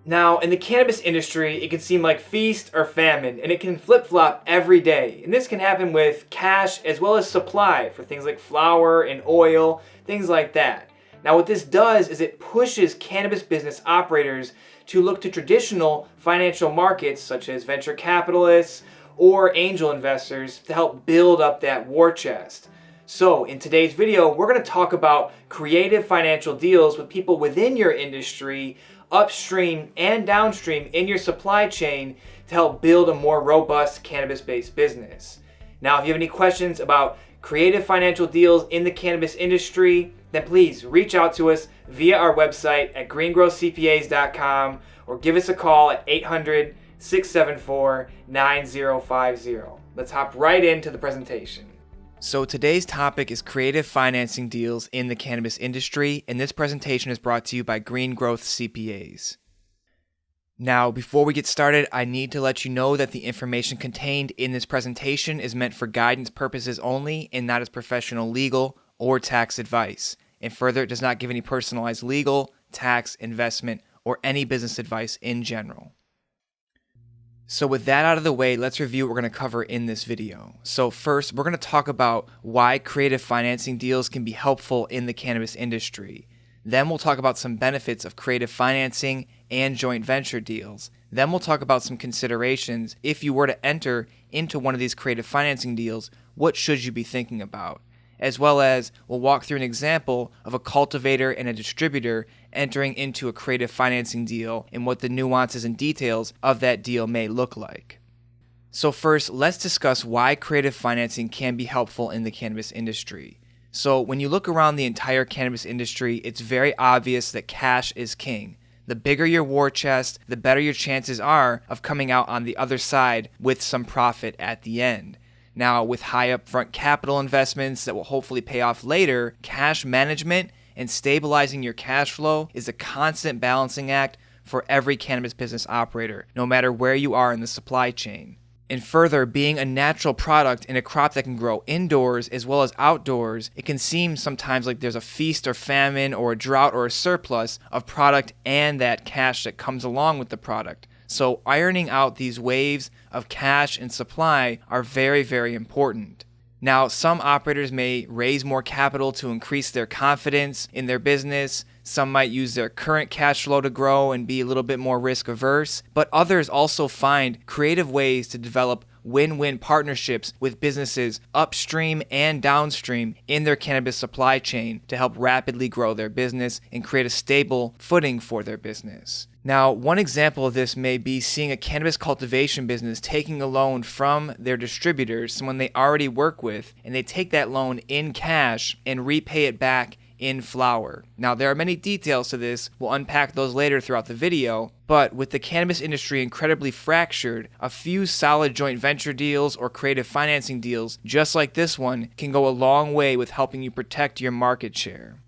Now, in the cannabis industry, it can seem like feast or famine, and it can flip-flop every day. And this can happen with cash as well as supply for things like flour and oil, things like that. Now, what this does is it pushes cannabis business operators to look to traditional financial markets such as venture capitalists or angel investors to help build up that war chest. So, in today's video, we're going to talk about creative financial deals with people within your industry, upstream and downstream in your supply chain to help build a more robust cannabis-based business. Now, if you have any questions about creative financial deals in the cannabis industry, then please reach out to us via our website at greengrowthcpas.com or give us a call at 800-674-9050. Let's hop right into the presentation. So today's topic is creative financing deals in the cannabis industry, and this presentation is brought to you by Green Growth CPAs. Now, before we get started, I need to let you know that the information contained in this presentation is meant for guidance purposes only and not as professional legal or tax advice. And further, it does not give any personalized legal, tax, investment, or any business advice in general. So with that out of the way, let's review what we're going to cover in this video. So first, we're going to talk about why creative financing deals can be helpful in the cannabis industry. Then we'll talk about some benefits of creative financing and joint venture deals. Then we'll talk about some considerations if you were to enter into one of these creative financing deals, what should you be thinking about? As well as we'll walk through an example of a cultivator and a distributor entering into a creative financing deal and what the nuances and details of that deal may look like. So first, let's discuss why creative financing can be helpful in the cannabis industry. So when you look around the entire cannabis industry, it's very obvious that cash is king. The bigger your war chest, the better your chances are of coming out on the other side with some profit at the end. Now, with high upfront capital investments that will hopefully pay off later, cash management and stabilizing your cash flow is a constant balancing act for every cannabis business operator, no matter where you are in the supply chain. And further, being a natural product in a crop that can grow indoors as well as outdoors, it can seem sometimes like there's a feast or famine or a drought or a surplus of product and that cash that comes along with the product. So ironing out these waves of cash and supply are very, very important. Now, some operators may raise more capital to increase their confidence in their business. Some might use their current cash flow to grow and be a little bit more risk averse. But others also find creative ways to develop win-win partnerships with businesses upstream and downstream in their cannabis supply chain to help rapidly grow their business and create a stable footing for their business. Now, one example of this may be seeing a cannabis cultivation business taking a loan from their distributors, someone they already work with, and they take that loan in cash and repay it back in flour. Now, there are many details to this. We'll unpack those later throughout the video. But with the cannabis industry incredibly fractured, a few solid joint venture deals or creative financing deals, just like this one, can go a long way with helping you protect your market share.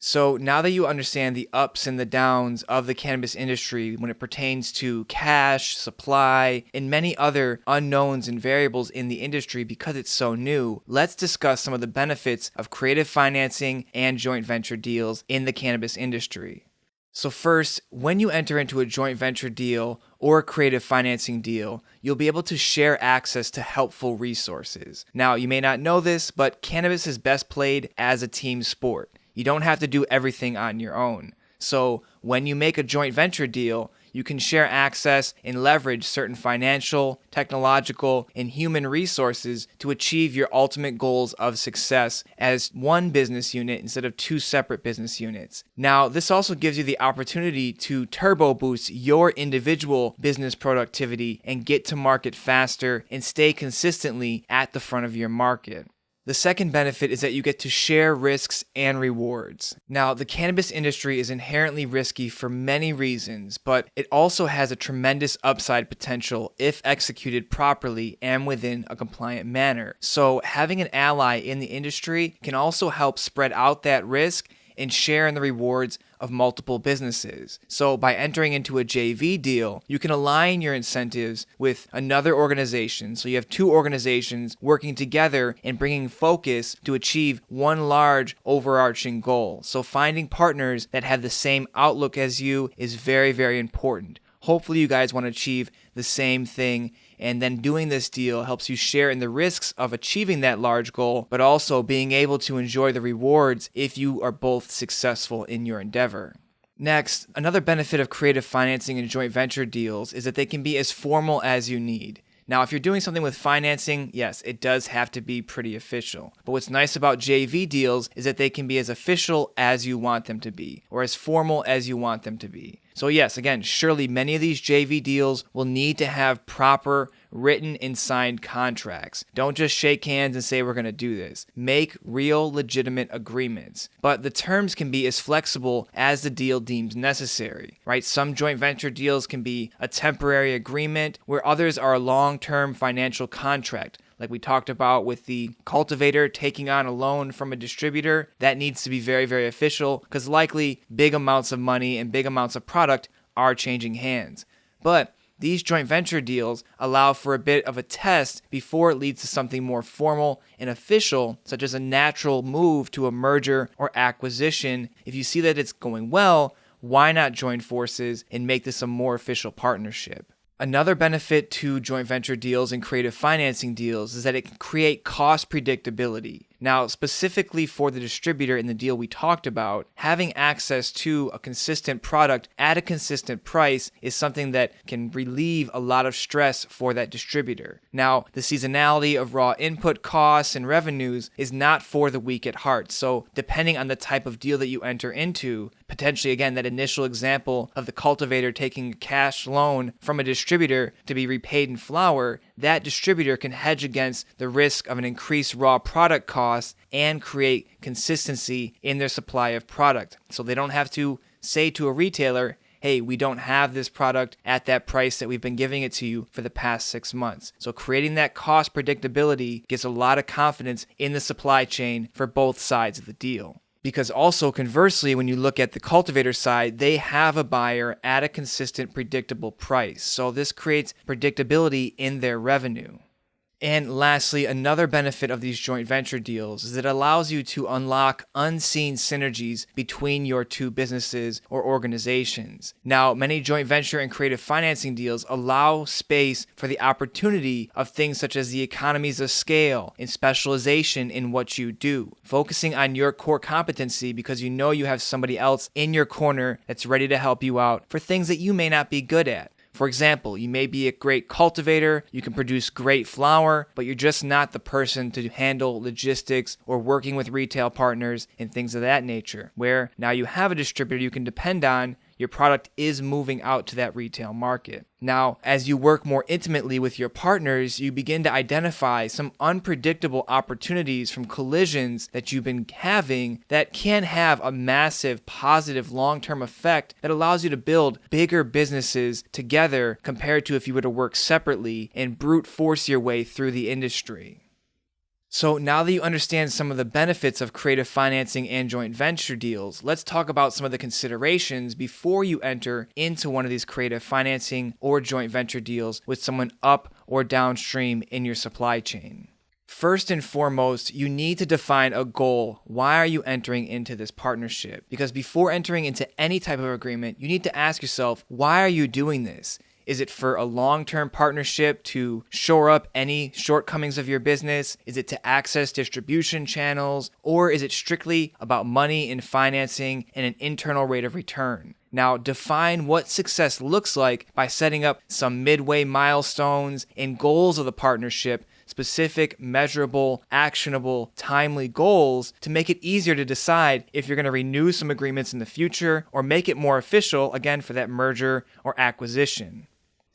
So now that you understand the ups and the downs of the cannabis industry when it pertains to cash, supply, and many other unknowns and variables in the industry because it's so new, let's discuss some of the benefits of creative financing and joint venture deals in the cannabis industry. So first, when you enter into a joint venture deal or a creative financing deal, you'll be able to share access to helpful resources. Now, you may not know this, but cannabis is best played as a team sport. You don't have to do everything on your own. So when you make a joint venture deal, you can share access and leverage certain financial, technological, and human resources to achieve your ultimate goals of success as one business unit instead of two separate business units. Now, this also gives you the opportunity to turbo boost your individual business productivity and get to market faster and stay consistently at the front of your market. The second benefit is that you get to share risks and rewards. Now, the cannabis industry is inherently risky for many reasons, but it also has a tremendous upside potential if executed properly and within a compliant manner. So, having an ally in the industry can also help spread out that risk and share in the rewards of multiple businesses. So by entering into a JV deal, you can align your incentives with another organization. So you have two organizations working together and bringing focus to achieve one large overarching goal. So finding partners that have the same outlook as you is very, very important. Hopefully you guys want to achieve the same thing, and then doing this deal helps you share in the risks of achieving that large goal, but also being able to enjoy the rewards if you are both successful in your endeavor. Next, another benefit of creative financing and joint venture deals is that they can be as formal as you need. Now, if you're doing something with financing, yes, it does have to be pretty official. But what's nice about JV deals is that they can be as official as you want them to be, or as formal as you want them to be. So yes, again, surely many of these JV deals will need to have proper written and signed contracts. Don't just shake hands and say we're going to do this. Make real, legitimate agreements. But the terms can be as flexible as the deal deems necessary, right? Some joint venture deals can be a temporary agreement, where others are a long-term financial contract. Like we talked about with the cultivator taking on a loan from a distributor, that needs to be very, very official because likely big amounts of money and big amounts of product are changing hands. But these joint venture deals allow for a bit of a test before it leads to something more formal and official, such as a natural move to a merger or acquisition. If you see that it's going well, why not join forces and make this a more official partnership? Another benefit to joint venture deals and creative financing deals is that it can create cost predictability. Now, specifically for the distributor in the deal we talked about, having access to a consistent product at a consistent price is something that can relieve a lot of stress for that distributor. Now, the seasonality of raw input costs and revenues is not for the weak at heart. So depending on the type of deal that you enter into, potentially, again, that initial example of the cultivator taking a cash loan from a distributor to be repaid in flour, that distributor can hedge against the risk of an increased raw product cost and create consistency in their supply of product. So they don't have to say to a retailer, hey, we don't have this product at that price that we've been giving it to you for the past 6 months. So creating that cost predictability gives a lot of confidence in the supply chain for both sides of the deal. Because also conversely, when you look at the cultivator side, they have a buyer at a consistent, predictable price. So this creates predictability in their revenue. And lastly, another benefit of these joint venture deals is it allows you to unlock unseen synergies between your two businesses or organizations. Now, many joint venture and creative financing deals allow space for the opportunity of things such as the economies of scale and specialization in what you do, focusing on your core competency because you know you have somebody else in your corner that's ready to help you out for things that you may not be good at. For example, you may be a great cultivator, you can produce great flour, but you're just not the person to handle logistics or working with retail partners and things of that nature, where now you have a distributor you can depend on, your product is moving out to that retail market. Now, as you work more intimately with your partners, you begin to identify some unpredictable opportunities from collisions that you've been having that can have a massive positive long-term effect that allows you to build bigger businesses together compared to if you were to work separately and brute force your way through the industry. So now that you understand some of the benefits of creative financing and joint venture deals, let's talk about some of the considerations before you enter into one of these creative financing or joint venture deals with someone up or downstream in your supply chain. First and foremost, you need to define a goal. Why are you entering into this partnership? Because before entering into any type of agreement, you need to ask yourself, why are you doing this? Is it for a long-term partnership to shore up any shortcomings of your business? Is it to access distribution channels? Or is it strictly about money and financing and an internal rate of return? Now, define what success looks like by setting up some midway milestones and goals of the partnership, specific, measurable, actionable, timely goals to make it easier to decide if you're going to renew some agreements in the future or make it more official, again, for that merger or acquisition.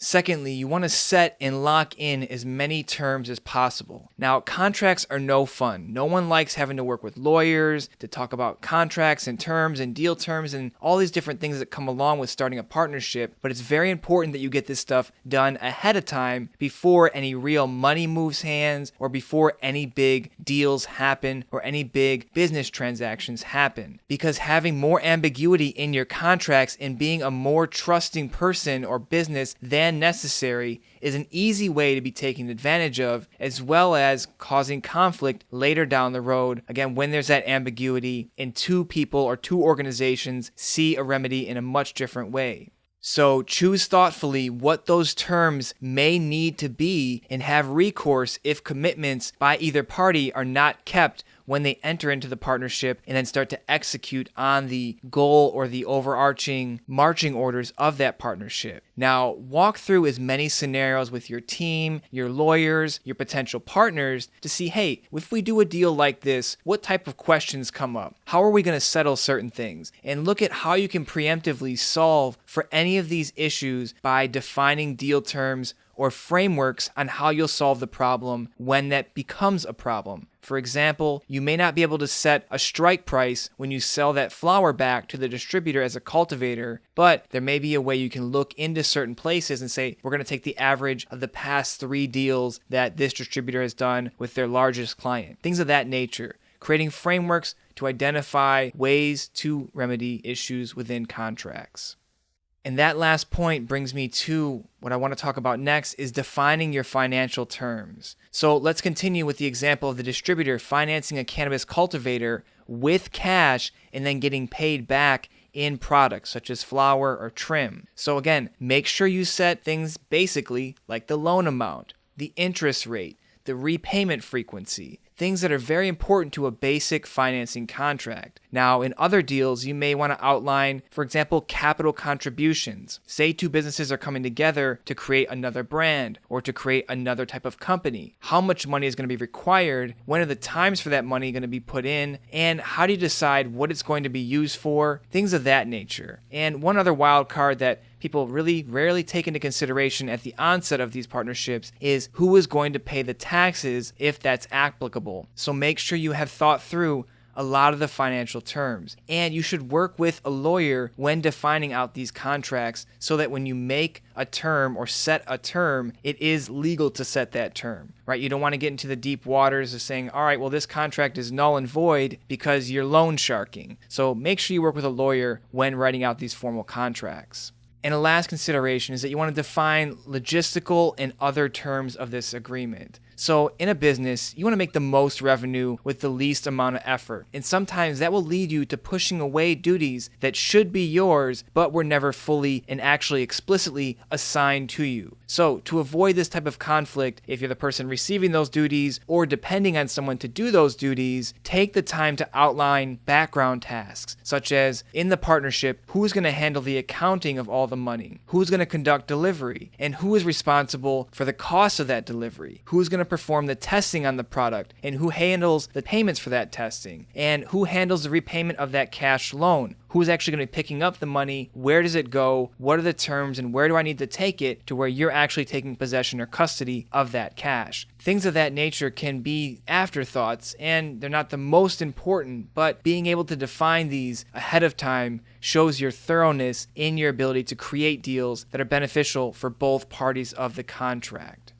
Secondly, you want to set and lock in as many terms as possible. Now, contracts are no fun. No one likes having to work with lawyers to talk about contracts and terms and deal terms and all these different things that come along with starting a partnership, but it's very important that you get this stuff done ahead of time before any real money moves hands or before any big deals happen or any big business transactions happen. Because having more ambiguity in your contracts and being a more trusting person or business than necessary is an easy way to be taken advantage of, as well as causing conflict later down the road, again, when there's that ambiguity and two people or two organizations see a remedy in a much different way. So choose thoughtfully what those terms may need to be and have recourse if commitments by either party are not kept when they enter into the partnership and then start to execute on the goal or the overarching marching orders of that partnership. Now, walk through as many scenarios with your team, your lawyers, your potential partners to see, hey, if we do a deal like this, what type of questions come up? How are we going to settle certain things? And look at how you can preemptively solve for any of these issues by defining deal terms or frameworks on how you'll solve the problem when that becomes a problem. For example, you may not be able to set a strike price when you sell that flower back to the distributor as a cultivator, but there may be a way you can look into certain places and say, we're going to take the average of the past 3 deals that this distributor has done with their largest client. Things of that nature. Creating frameworks to identify ways to remedy issues within contracts. And that last point brings me to what I want to talk about next is defining your financial terms. So let's continue with the example of the distributor financing a cannabis cultivator with cash and then getting paid back in products such as flower or trim. So again, make sure you set things basically like the loan amount, the interest rate, the repayment frequency, things that are very important to a basic financing contract. Now, in other deals, you may want to outline, for example, capital contributions. Say 2 businesses are coming together to create another brand or to create another type of company. How much money is going to be required? When are the times for that money going to be put in? And how do you decide what it's going to be used for? Things of that nature. And one other wild card that people really rarely take into consideration at the onset of these partnerships is who is going to pay the taxes if that's applicable. So make sure you have thought through a lot of the financial terms. And you should work with a lawyer when defining out these contracts so that when you make a term or set a term, it is legal to set that term, right? You don't want to get into the deep waters of saying, all right, well, this contract is null and void because you're loan sharking. So make sure you work with a lawyer when writing out these formal contracts. And a last consideration is that you want to define logistical and other terms of this agreement. So in a business, you want to make the most revenue with the least amount of effort. And sometimes that will lead you to pushing away duties that should be yours, but were never fully and actually explicitly assigned to you. So to avoid this type of conflict, if you're the person receiving those duties or depending on someone to do those duties, take the time to outline background tasks, such as in the partnership, who's going to handle the accounting of all the money, who's going to conduct delivery, and who is responsible for the cost of that delivery, who's going to perform the testing on the product, and who handles the payments for that testing, and who handles the repayment of that cash loan, who's actually going to be picking up the money, where does it go, what are the terms, and where do I need to take it to where you're actually taking possession or custody of that cash. Things of that nature can be afterthoughts, and they're not the most important, but being able to define these ahead of time shows your thoroughness in your ability to create deals that are beneficial for both parties of the contract.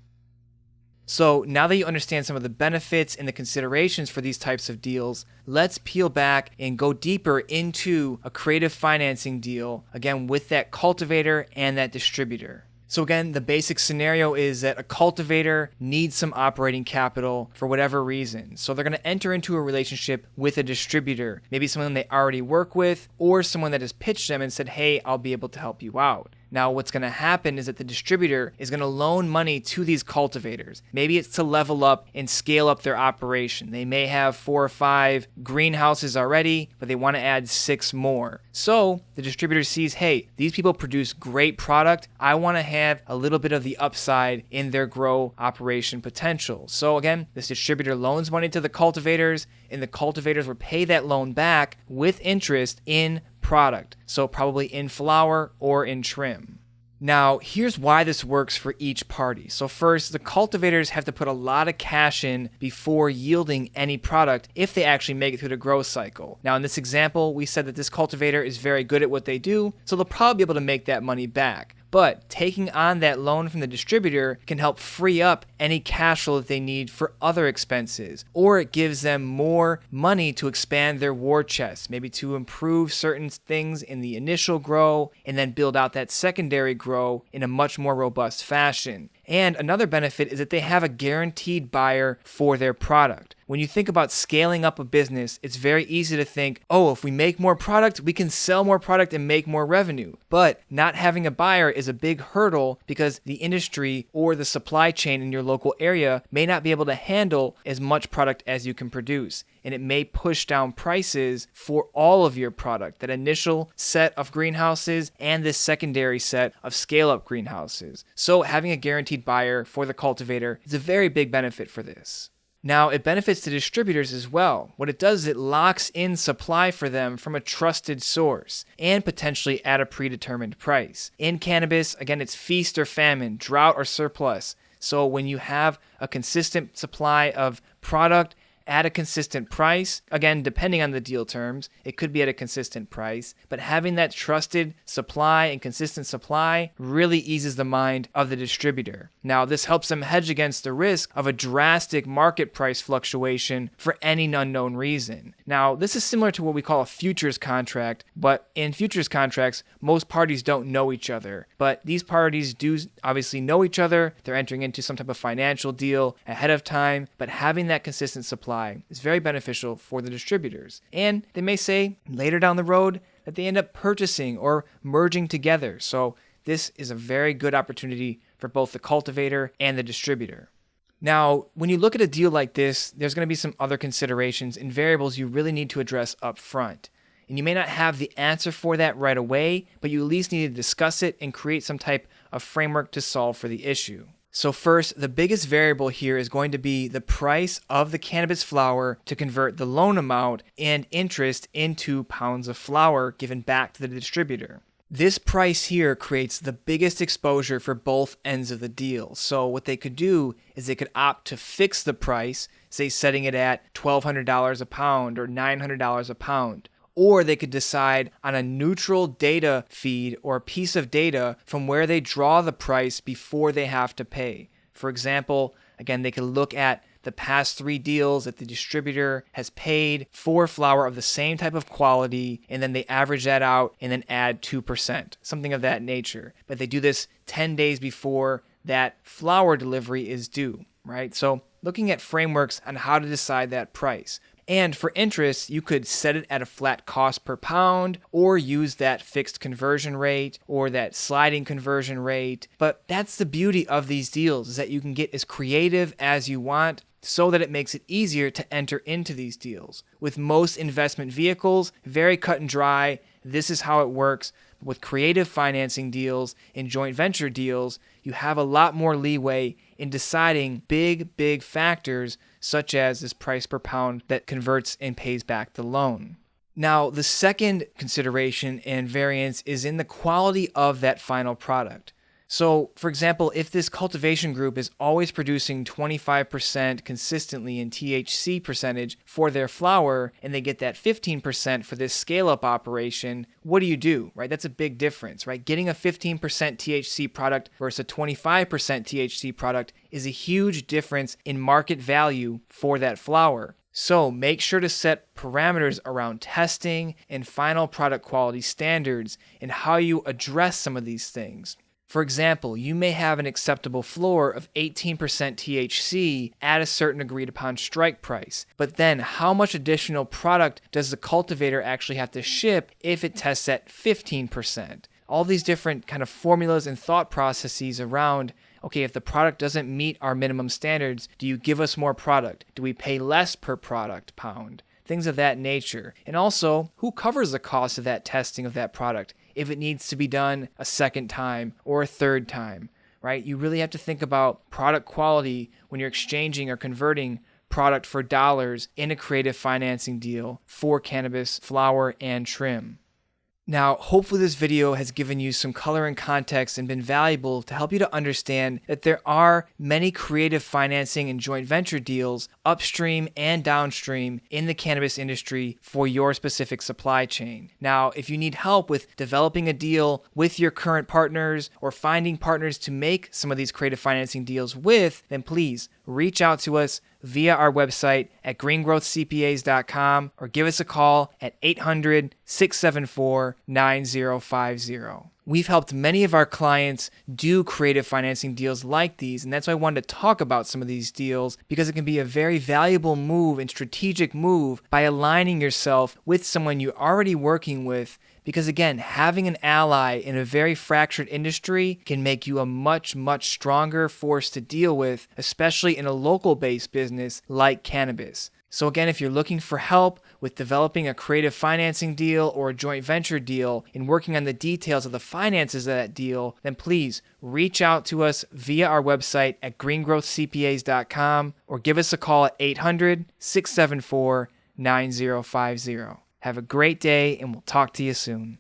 So now that you understand some of the benefits and the considerations for these types of deals, let's peel back and go deeper into a creative financing deal, again, with that cultivator and that distributor. So again, the basic scenario is that a cultivator needs some operating capital for whatever reason. So they're going to enter into a relationship with a distributor, maybe someone they already work with, or someone that has pitched them and said, hey, I'll be able to help you out. Now, what's going to happen is that the distributor is going to loan money to these cultivators. Maybe it's to level up and scale up their operation. They may have 4 or 5 greenhouses already, but they want to add 6 more. So the distributor sees, hey, these people produce great product. I want to have a little bit of the upside in their grow operation potential. So again, this distributor loans money to the cultivators, and the cultivators will pay that loan back with interest in product, so probably in flower or in trim. Now, here's why this works for each party. So first, the cultivators have to put a lot of cash in before yielding any product if they actually make it through the growth cycle. Now, in this example, we said that this cultivator is very good at what they do, so they'll probably be able to make that money back. But taking on that loan from the distributor can help free up any cash flow that they need for other expenses, or it gives them more money to expand their war chest, maybe to improve certain things in the initial grow and then build out that secondary grow in a much more robust fashion. And another benefit is that they have a guaranteed buyer for their product. When you think about scaling up a business, it's very easy to think, oh, if we make more product, we can sell more product and make more revenue. But not having a buyer is a big hurdle because the industry or the supply chain in your local area may not be able to handle as much product as you can produce. And it may push down prices for all of your product, that initial set of greenhouses and this secondary set of scale-up greenhouses. So having a guaranteed buyer for the cultivator is a very big benefit for this. Now, it benefits the distributors as well. What it does is it locks in supply for them from a trusted source and potentially at a predetermined price. In cannabis, again, it's feast or famine, drought or surplus. So when you have a consistent supply of product at a consistent price, again, depending on the deal terms, it could be at a consistent price, but having that trusted supply and consistent supply really eases the mind of the distributor. Now, this helps them hedge against the risk of a drastic market price fluctuation for any unknown reason. Now, this is similar to what we call a futures contract, but in futures contracts, most parties don't know each other, but these parties do obviously know each other. They're entering into some type of financial deal ahead of time, but having that consistent supply is very beneficial for the distributors. And they may say later down the road that they end up purchasing or merging together. So this is a very good opportunity for both the cultivator and the distributor. Now, when you look at a deal like this, there's going to be some other considerations and variables you really need to address up front. And you may not have the answer for that right away, but you at least need to discuss it and create some type of framework to solve for the issue. So first, the biggest variable here is going to be the price of the cannabis flower to convert the loan amount and interest into pounds of flower given back to the distributor. This price here creates the biggest exposure for both ends of the deal. So what they could do is they could opt to fix the price, say setting it at $1,200 a pound or $900 a pound. Or they could decide on a neutral data feed or a piece of data from where they draw the price before they have to pay. For example, again, they could look at the past 3 deals that the distributor has paid for flower of the same type of quality, and then they average that out and then add 2%, something of that nature. But they do this 10 days before that flower delivery is due, right? So looking at frameworks on how to decide that price. And for interest, you could set it at a flat cost per pound or use that fixed conversion rate or that sliding conversion rate. But that's the beauty of these deals, is that you can get as creative as you want so that it makes it easier to enter into these deals. With most investment vehicles, very cut and dry, this is how it works. With creative financing deals and joint venture deals, you have a lot more leeway in deciding big factors such as this price per pound that converts and pays back the loan. Now, the second consideration and variance is in the quality of that final product. So, for example, if this cultivation group is always producing 25% consistently in THC percentage for their flower, and they get that 15% for this scale-up operation, what do? Right? That's a big difference, right? Getting a 15% THC product versus a 25% THC product is a huge difference in market value for that flower. So make sure to set parameters around testing and final product quality standards and how you address some of these things. For example, you may have an acceptable floor of 18% THC at a certain agreed upon strike price, but then how much additional product does the cultivator actually have to ship if it tests at 15%? All these different kind of formulas and thought processes around, okay, if the product doesn't meet our minimum standards, do you give us more product? Do we pay less per product pound? Things of that nature. And also, who covers the cost of that testing of that product if it needs to be done a second time or a third time, right? You really have to think about product quality when you're exchanging or converting product for dollars in a creative financing deal for cannabis, flower, and trim. Now, hopefully this video has given you some color and context and been valuable to help you to understand that there are many creative financing and joint venture deals upstream and downstream in the cannabis industry for your specific supply chain. Now, if you need help with developing a deal with your current partners or finding partners to make some of these creative financing deals with, then please reach out to us via our website at greengrowthcpas.com or give us a call at 800-674-9050. We've helped many of our clients do creative financing deals like these, and that's why I wanted to talk about some of these deals, because it can be a very valuable move and strategic move by aligning yourself with someone you're already working with. Because again, having an ally in a very fractured industry can make you a much, much stronger force to deal with, especially in a local-based business like cannabis. So again, if you're looking for help with developing a creative financing deal or a joint venture deal and working on the details of the finances of that deal, then please reach out to us via our website at greengrowthcpas.com or give us a call at 800-674-9050. Have a great day, and we'll talk to you soon.